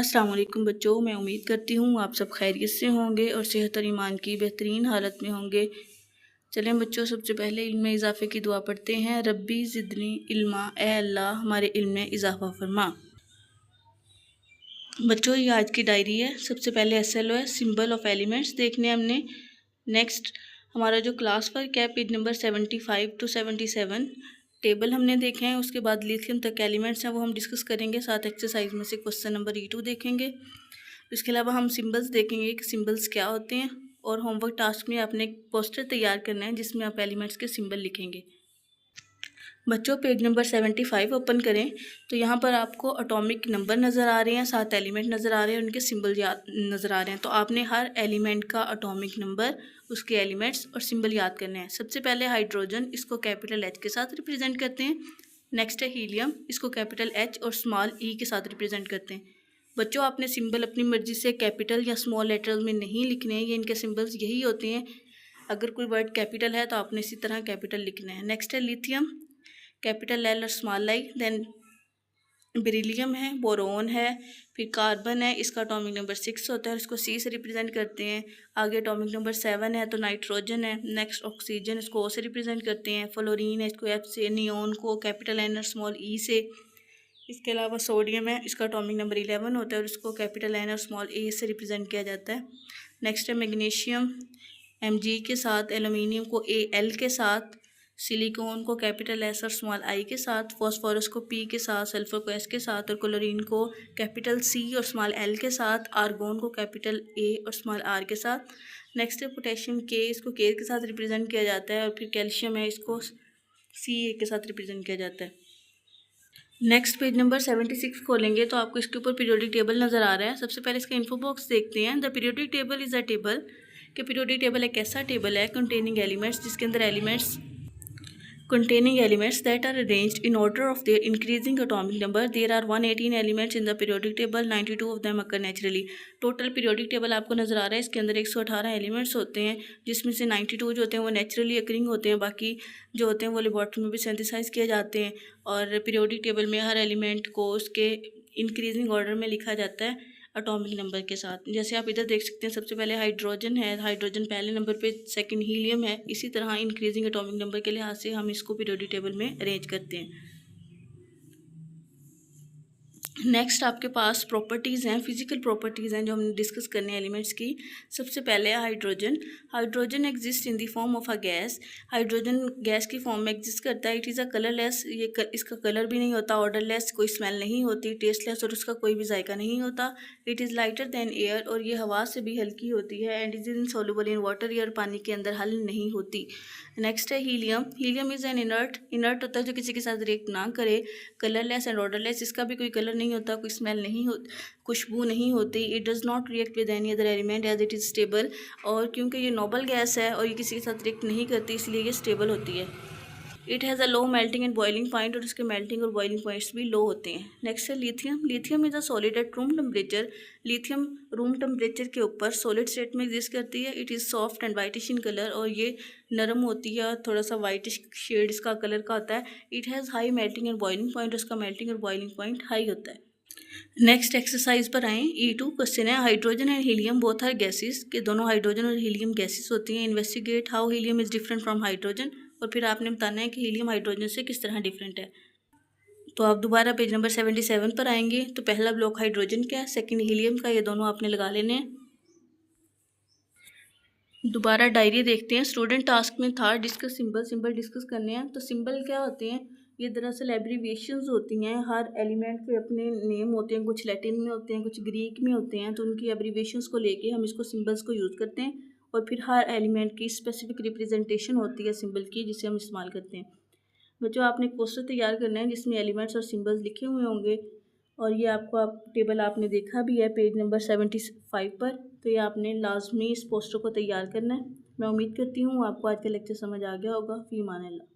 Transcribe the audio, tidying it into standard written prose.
अस्सलाम वालेकुम बच्चों, मैं उम्मीद करती हूँ आप सब खैरियत से होंगे और सेहत और ईमान की बेहतरीन हालत में होंगे। चलें बच्चों, सबसे पहले इल्म में इजाफ़े की दुआ पढ़ते हैं। रब्बी ज़िदनी इल्मा, ए अल्लाह हमारे इल्म में इजाफ़ा फरमा। बच्चों ये आज की डायरी है। सबसे पहले SLO है, सिंबल ऑफ एलिमेंट्स देखने हमने। नेक्स्ट हमारा जो क्लास वर्क है पेज नंबर 75 to 77 टेबल हमने देखे हैं। उसके बाद लिथियम तक एलिमेंट्स हैं वो हम डिस्कस करेंगे। साथ एक्सरसाइज में से क्वेश्चन नंबर E2 देखेंगे। इसके अलावा हम सिंबल्स देखेंगे कि सिंबल्स क्या होते हैं। और होमवर्क टास्क में आपने एक पोस्टर तैयार करना है जिसमें आप एलिमेंट्स के सिंबल लिखेंगे। बच्चों पेज नंबर 75 ओपन करें तो यहाँ पर आपको एटॉमिक नंबर नज़र आ रहे हैं, 7 एलिमेंट नज़र आ रहे हैं, उनके सिंबल याद नज़र आ रहे हैं। तो आपने हर एलिमेंट का एटॉमिक नंबर, उसके एलिमेंट्स और सिंबल याद करने हैं। सबसे पहले हाइड्रोजन, इसको कैपिटल H के साथ रिप्रेजेंट करते हैं। नेक्स्ट है हीलियम, इसको कैपिटल H और स्मॉल e के साथ रिप्रेजेंट करते हैं। बच्चों आपने सिंबल अपनी मर्जी से कैपिटल या स्मॉल लेटर्स में नहीं लिखने हैं, ये इनके सिंबल्स यही होते हैं। अगर कोई वर्ड कैपिटल है तो आपने इसी तरह कैपिटल लिखना है। नेक्स्ट है लिथियम, कैपिटल L और स्मॉल I। देन बेरिलियम है, बोरोन है, फिर कार्बन है, इसका एटॉमिक नंबर 6 होता है, इसको C से रिप्रेजेंट करते हैं। आगे एटॉमिक नंबर 7 है तो नाइट्रोजन है। नेक्स्ट ऑक्सीजन, इसको O से रिप्रेजेंट करते हैं। फ्लोरीन है, इसको F से। नियोन को कैपिटल N और स्मॉल E से। इसके अलावा सोडियम है, इसका एटॉमिक नंबर 11 होता है और इसको कैपिटल N और स्मॉल A से रिप्रेजेंट किया जाता है। नेक्स्ट है मैग्नीशियम, Mg के साथ। एलुमिनियम को Al के साथ। सिलिकॉन को कैपिटल S और स्मॉल I के साथ। फॉस्फोरस को P के साथ। सल्फर को S के साथ और क्लोरीन को कैपिटल C और स्मॉल L के साथ। आर्गोन को कैपिटल A और स्मॉल R के साथ। नेक्स्ट है पोटेशियम K, इसको K के साथ रिप्रेजेंट किया जाता है। और फिर कैल्शियम है, इसको Ca के साथ रिप्रेजेंट किया जाता है। नेक्स्ट पेज नंबर 76 खोलेंगे तो आपको इसके ऊपर पीरियोडिक टेबल नज़र आ रहा है। सबसे पहले इसका इन्फो बॉक्स देखते हैं। The periodic table is a table, कि पीरियोडिक टेबल एक ऐसा टेबल है कंटेनिंग एलिमेंट्स, जिसके अंदर elements containing elements that are arranged in order of their increasing atomic number. There are 118 elements in the periodic table, 92 of them occur naturally. Total periodic table आपको नज़र आ रहा है, इसके अंदर 118 एलिमेंट्स होते हैं, जिसमें से 92 जो होते हैं वो नेचुरली अकरिंग होते हैं, बाकी जो होते हैं वो लेबॉर्ट्री में भी सिंथेसाइज किए जाते हैं। और पीरियोडिक टेबल में हर एलिमेंट को उसके इंक्रीजिंग ऑर्डर में लिखा जाता है एटॉमिक नंबर के साथ। जैसे आप इधर देख सकते हैं, सबसे पहले हाइड्रोजन है, हाइड्रोजन पहले नंबर पे, सेकंड हीलियम है। इसी तरह इंक्रीजिंग एटॉमिक नंबर के लिहाज से हम इसको पीरियोडिक टेबल में अरेंज करते हैं। नेक्स्ट आपके पास प्रॉपर्टीज़ हैं, फिजिकल प्रॉपर्टीज़ हैं जो हमने डिस्कस करने हैं एलिमेंट्स की। सबसे पहले है hydrogen. Hydrogen exist in the form of a gas. Hydrogen gas की फॉर्म में एग्जिस्ट करता है। इट इज़ अ कलरलेस, इसका कलर भी नहीं होता, ऑर्डरलेस, कोई स्मेल नहीं होती, टेस्टलेस और उसका कोई भी जायका नहीं होता। It is lighter then air, और ये हवा से भी हल्की होती है। And is insoluble in water, या पानी के अंदर हल नहीं होती। नेक्स्ट है helium. Helium is an inert होता है जो किसी के साथ रिएक्ट ना करे। कलरलेस एंड ऑर्डरलेस, इसका भी कोई कलर नहीं होता, कोई स्मेल नहीं हो, खुशबू नहीं होती। It does not react with any other element as it is stable, और क्योंकि ये नोबल गैस है और ये किसी के साथ रिएक्ट नहीं करती, इसलिए ये स्टेबल होती है। It has a low melting and boiling point, और उसके मेल्टिंग और बॉइलिंग पॉइंट्स भी लो होते हैं। नेक्स्ट है lithium. Lithium is a solid at room temperature. Lithium room temperature के ऊपर सॉलिड स्टेट में एग्जिस्ट करती है। It is soft and whitish in colour, और ये नरम होती है, थोड़ा सा वाइटिश शेड इसका कलर का होता है। It has high melting and boiling point, उसका मेल्टिंग और बॉइलिंग पॉइंट हाई होता है। नेक्स्ट एक्सरसाइज पर आएँ। E2 क्वेश्चन है, hydrogen and helium both are gases, के दोनों हाइड्रोजन और हीलियम गैसेस होती हैं। Investigate how helium is different from hydrogen, और फिर आपने बताना है कि हीलियम हाइड्रोजन से किस तरह डिफरेंट है। तो आप दोबारा पेज नंबर 77 पर आएंगे तो पहला ब्लॉक हाइड्रोजन का है, सेकंड हीलियम का, ये दोनों आपने लगा लेने हैं। दोबारा डायरी देखते हैं। स्टूडेंट टास्क में था डिस्कस सिंबल डिस्कस करने हैं। तो सिंबल क्या होते हैं, ये दरअसल एब्रीविएशंस होती हैं। हर एलिमेंट के अपने नेम होते हैं, कुछ लैटिन में होते हैं, कुछ ग्रीक में होते हैं, तो उनकी एब्रीविएशंस को लेके हम इसको सिंबल्स को यूज़ करते हैं। और फिर हर एलिमेंट की स्पेसिफिक रिप्रेजेंटेशन होती है सिंबल की, जिसे हम इस्तेमाल करते हैं। बच्चों आपने एक पोस्टर तैयार करना है जिसमें एलिमेंट्स और सिंबल्स लिखे हुए होंगे, और ये आपको टेबल आपने देखा भी है पेज नंबर 75 पर। तो ये आपने लाजमी इस पोस्टर को तैयार करना है। मैं उम्मीद करती हूँ आपको आज का लेक्चर समझ आ गया होगा। फी मान अल्लाह।